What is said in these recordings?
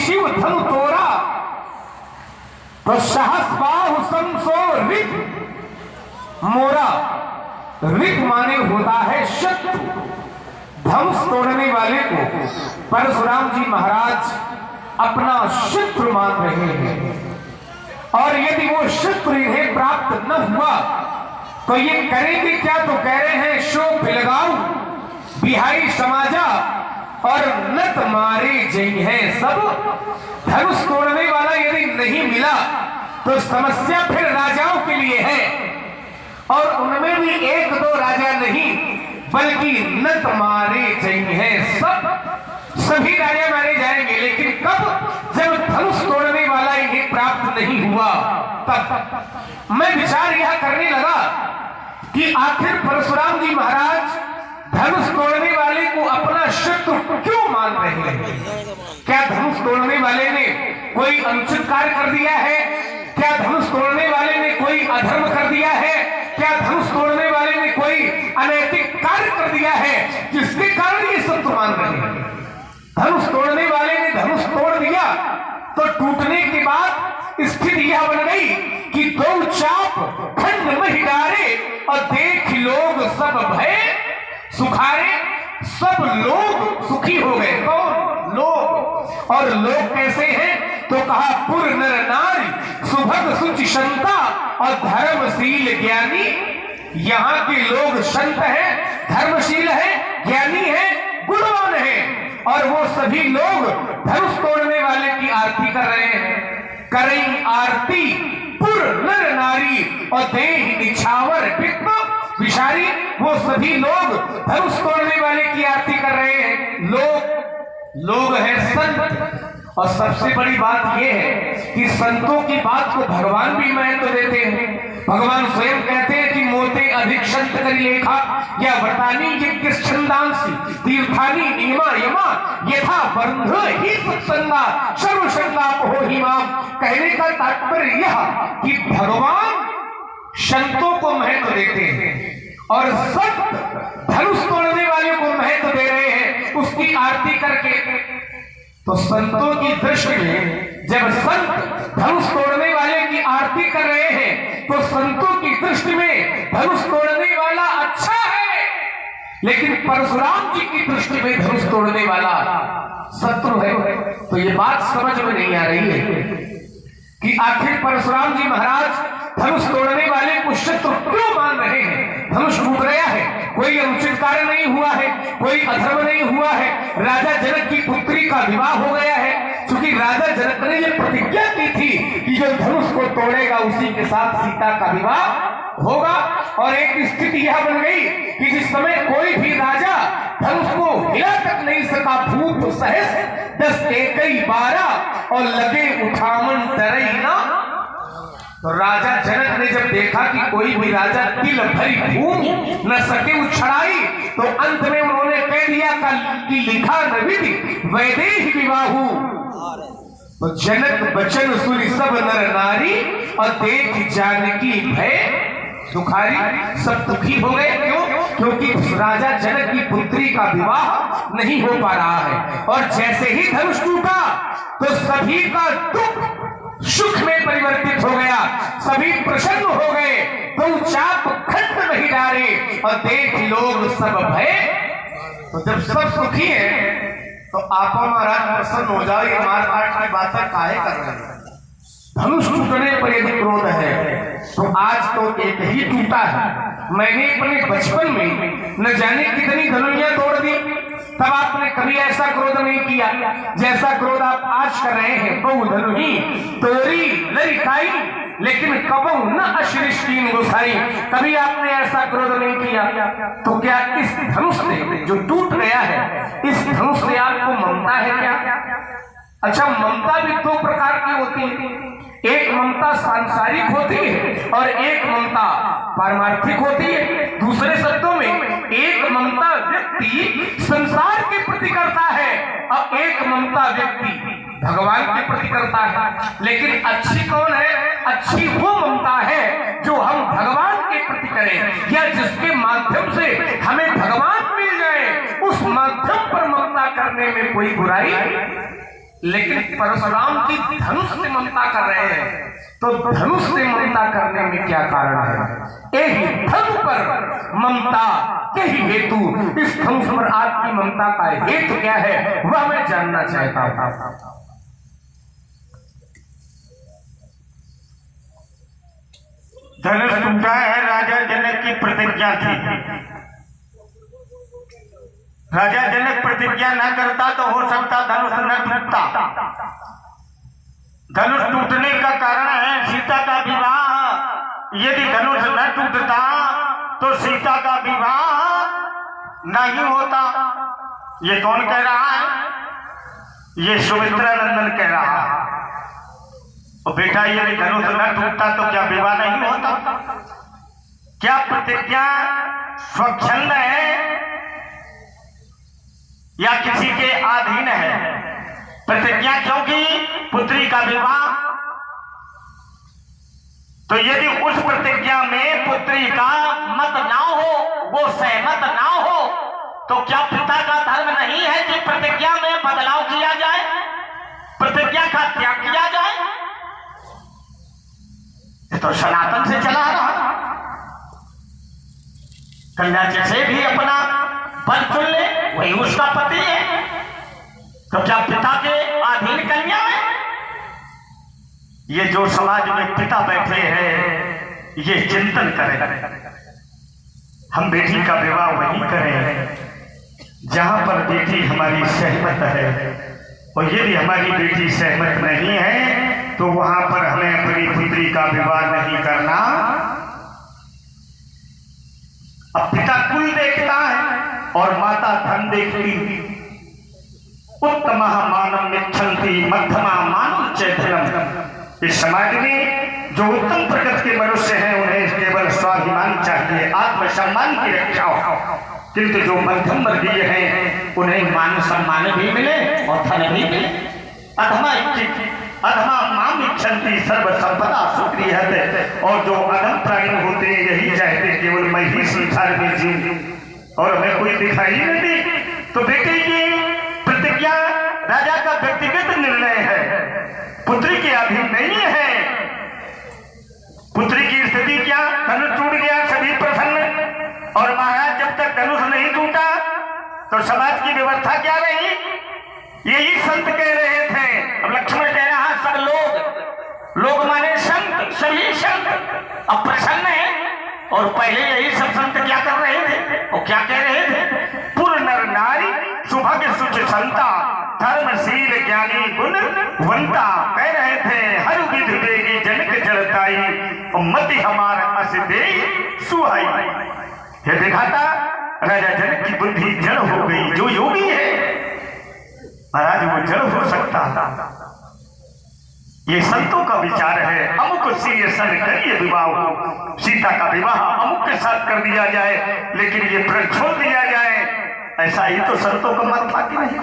शिव धनु तोरा तो सहस बाहु समसो ऋग मोरा। ऋग माने होता है शत्रु, धनुष तोड़ने वाले को परशुराम जी महाराज अपना शत्रु मान रहे हैं। और यदि वो शत्रु इन्हें प्राप्त न हुआ तो ये करेंगे क्या? तो कह रहे हैं शो फिलगाऊ बिहारी समाजा और नत मारे जय है सब। धनुष तोड़ने वाला यदि नहीं मिला तो समस्या फिर राजाओं के लिए है, और उनमें भी एक दो राजा नहीं बल्कि नत मारे जय है सब। सभी राजा मारे जाएंगे, लेकिन कब? जब धनुष तोड़ने वाला इन्हें प्राप्त नहीं हुआ तब। मैं विचार यह करने लगा कि आखिर परशुराम जी महाराज धनुष तोड़ने वाले को अपना शत्रु क्यों मान रहे हैं? क्या धनुष तोड़ने वाले ने कोई अनुचित कार्य कर दिया है? क्या धनुष तोड़ने वाले ने कोई अधर्म कर दिया है? क्या धनुष तोड़ने वाले ने कोई अनैतिक कार्य कर दिया है जिसके कारण ये शत्रु मान रहे हैं? धनुष तोड़ने वाले ने धनुष तोड़ दिया तो टूटने के बाद स्थिति यह बन गई कि दो चाप खंड में डारे और देख लोग सब भय सुखारे। सब लोग सुखी हो गए। कौन? लोग। और लोग कैसे हैं? तो कहा पुर नर नारी सुभग सुचि संता और धर्मशील ज्ञानी। यहाँ के लोग संत हैं, धर्मशील है, ज्ञानी है, गुणवान है, और वो सभी लोग धनुष तोड़ने वाले की आरती कर रहे हैं। करें आरती पुर नर नारी और देह निछावर पित्त विषारी। वो सभी लोग धनुष तोड़ने वाले की आरती कर रहे हैं। लोग है संत। और सबसे बड़ी बात यह है कि संतों की बात को भगवान भी महत्व देते हैं। भगवान स्वयं कहते हैं कि मोते अधिक संत करी लेखा या वटानी यज्ञ छंदांसी तीर्थानी नियमा यमा यथा बंध ही सत्संगा सर्वशंका हो ही माम। कहने का तात्पर्य यह कि भगवान संतों को महत्व देते हैं और संत धनुष तोड़ने वाले को महत्व दे रहे हैं उसकी आरती करके। तो संतों की दृष्टि में जब संत धनुष तोड़ने वाले की आरती कर रहे हैं तो संतों की दृष्टि में धनुष तोड़ने वाला अच्छा है, लेकिन परशुराम जी की दृष्टि में धनुष तोड़ने वाला शत्रु है। तो ये बात समझ में नहीं आ रही है कि आखिर परशुराम जी महाराज धनुष तोड़ने वाले को शत्रु क्यों मान रहे हैं? धनुष टूट गया है, कोई अनुचित कार्य नहीं हुआ है, कोई अधर्म नहीं हुआ है, राजा जनक की पुत्री का विवाह हो गया है। क्योंकि राजा जनक ने ये प्रतिज्ञा की थी कि जो धनुष को तोड़ेगा उसी के साथ सीता का विवाह होगा। और एक स्थिति यह बन गई कि जिस समय कोई भी राजा धनुष को हिला तक नहीं सका, भूप सहस 10 एकई 12 और लगे उठावन तरई ना। तो राजा जनक ने जब देखा कि कोई भी राजा तिल भरी भूमि न सके उछड़ाई तो अंत में उन्होंने कह दिया कि लिखा न विधि वैदेही विवाहु। तो जनक बचन सुनी सब नर नारी और देख जानकी भय दुखारी। सब दुखी हो गए। क्यों? क्योंकि राजा जनक की पुत्री का विवाह नहीं हो पा रहा है। और जैसे ही धनुष टूटा तो सभी का दुख सुख में परिवर्तित हो गया, सभी प्रसन्न हो गए। तो चाप खंड नहीं डारे और देख लोग सब भय। तो जब सब सुखी है तो आप महाराज प्रसन्न हो जाओ। ये मारकाट की बातें काहे कर रहे हैं? धनुष टूटने पर यदि क्रोध है तो आज तो एक ही टूटा है। मैंने अपने बचपन में न जाने कितनी धनुइयां तोड़ दी, तब आपने कभी ऐसा क्रोध नहीं किया जैसा क्रोध आप आज कर रहे हैं। बहु धनुही तोरी लरिकाई लेकिन कबहू न अश्रिष्टीन गुसाई। कभी आपने ऐसा क्रोध नहीं किया। तो क्या इस धनुष से जो टूट गया है, इस धनुष से आपको ममता है क्या? अच्छा, ममता भी दो प्रकार की होती है। एक ममता सांसारिक होती है और एक ममता पारमार्थिक होती है। दूसरे शब्दों में एक ममता व्यक्ति संसार के प्रति करता है और एक ममता व्यक्ति भगवान के प्रति करता है। लेकिन अच्छी कौन है? अच्छी वो ममता है जो हम भगवान के प्रति करें या जिसके माध्यम से हमें भगवान मिल जाए। उस माध्यम पर ममता करने में कोई बुराई लेकिन परशुराम जी धनुष से ममता कर रहे हैं, तो धनुष से ममता करने में क्या कारण है? यही धनुष पर ममता के ही हेतु, इस धनुष पर आपकी ममता का हेतु क्या है वह मैं जानना चाहता हूं। धनुष टूटा है, राजा जनक की प्रतिज्ञा थी। राजा जनक प्रतिज्ञा न करता तो हो सकता धनुष न टूटता। धनुष टूटने का कारण है सीता का विवाह। यदि धनुष न टूटता तो सीता का विवाह नहीं होता। ये कौन कह रहा है? ये सुमित्रा नंदन कह रहा है। और बेटा यदि धनुष न टूटता तो क्या विवाह नहीं होता? क्या प्रतिज्ञा स्वच्छंद है या किसी के अधीन है? प्रतिज्ञा क्योंकि पुत्री का विवाह, तो यदि उस प्रतिज्ञा में पुत्री का मत ना हो, वो सहमत ना हो, तो क्या पिता का धर्म नहीं है कि प्रतिज्ञा में बदलाव किया जाए, प्रतिज्ञा का त्याग किया जाए? ये तो सनातन से चला आ रहा। कन्या जैसे भी अपना पद चुन ले वही उसका पति है, तो क्या पिता के अधीन कन्या है? ये जो समाज में पिता बैठे हैं ये चिंतन करें। हम बेटी का विवाह वही करें जहां पर बेटी हमारी सहमत है, और यदि हमारी बेटी सहमत नहीं है तो वहां पर हमें अपनी पुत्री का विवाह नहीं करना। अब पिता कुल देखता है और माता धन देखती। उत्तम मानव इच्छन्ति मध्यमा मानव चैतन्यम। इस समाज में जो उत्तम प्रकृति के मनुष्य हैं उन्हें केवल स्वाभिमान चाहिए, आत्मसम्मान की रक्षा हो, किंतु जो मध्यम वर्गीय हैं उन्हें मान सम्मान भी मिले और धन भी मिले। अधमा माम इच्छन्ति सर्व संपदा सुखरीहते। और जो अधम प्राणी होते हैं यही चाहते केवल मैं ही संसार में जीऊं और हमें कोई दिखाई नहीं दे। तो बेटे ये प्रतिज्ञा राजा का व्यक्तिगत निर्णय है, पुत्री के अधीन नहीं है। पुत्री की स्थिति क्या? धनुष टूट गया, सभी प्रसन्न। और महाराज जब तक धनुष नहीं टूटा तो समाज की व्यवस्था क्या रही? यही संत कह रहे थे। अब लक्ष्मण कह रहा सब लोग माने संत, सभी संत अब प्रसन्न है। और पहले यही सब संत क्या कर रहे थे? वो क्या कह रहे थे? पूर्ण नर नारी सुभग सुच संता, धर्मशील ज्ञानी गुण वंता। कह रहे थे हर विधि देगी जनक जड़ताई, और मति हमारा अस दे सुहाई। यह दिखाता राजा जनक की बुद्धि जड़ हो गई। जो योगी है महाराज वो जड़ हो सकता था। ये संतों का विचार है। अमुक सी सन करिए विवाह, सीता का विवाह अमुक के साथ कर दिया जाए, लेकिन ये व्रत छोड़ दिया जाए। ऐसा ही तो संतों का मत था कि नहीं?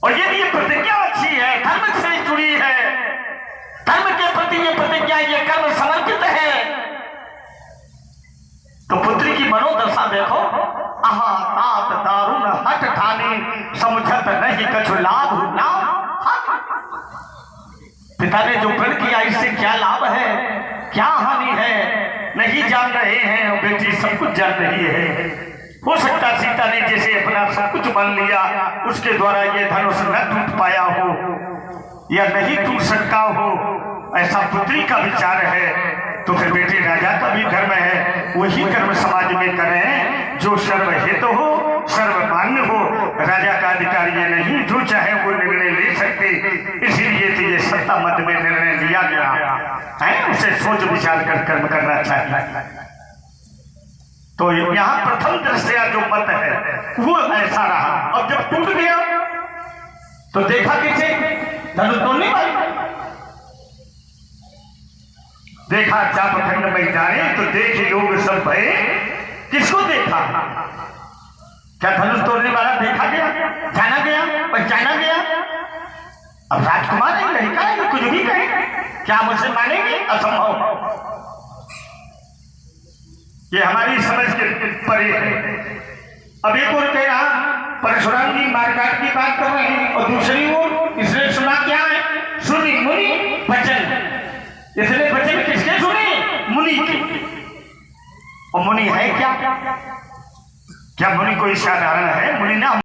और ये प्रतिज्ञा अच्छी है, धर्म से जुड़ी है, धर्म के प्रति ये प्रतिज्ञा, ये कर्म समर्पित है। तो पुत्री की मनोदशा देखो। आहा तात दारुण हट ठानी, समझत नहीं कछु लाभ ना। पिता ने जो प्रण किया इससे क्या लाभ है, क्या हानि है, नहीं जान रहे हैं। और बेटी सब कुछ जान रही है। हो सकता सीता ने जैसे अपना सब कुछ मान लिया, उसके द्वारा ये धनुष न टूट पाया हो या नहीं टूट सकता हो, ऐसा पुत्री का विचार है। तो फिर बेटे राजा का भी धर्म है, वही कर्म समाज में करें जो सर्वहित हो, सर्वमान्य हो। राजा का अधिकार ये नहीं जो चाहे वो निर्णय ले सकते। इसीलिए तो ये सत्ता मत में निर्णय लिया गया है, उसे सोच विचार कर कर्म करना चाहिए। तो यहाँ प्रथम दृष्टया जो मत है वो ऐसा रहा। अब जब टूट गया तो देखा किसे? धनुष तोड़ने वाले देखा। चाप खंड में जाने तो देखे लोग सब भय। किसको देखा? क्या धनुष तोड़ने वाला देखा गया, जाना गया, पहचाना गया? अब राजकुमार है, लड़का है, कुछ भी कहे, क्या मुझसे मानेंगे? असंभव। ये हमारी समझ के परे है। अब एक और कह रहा परशुराम जी मारकाट की बात कर रहे हैं और दूसरी ओर इसने सुना क्या है? सुनी मुनि वचन। इसने वचन किसके सुने? मुनि की। और मुनि है क्या? क्या मुनि कोई साधारण है? मुनि ना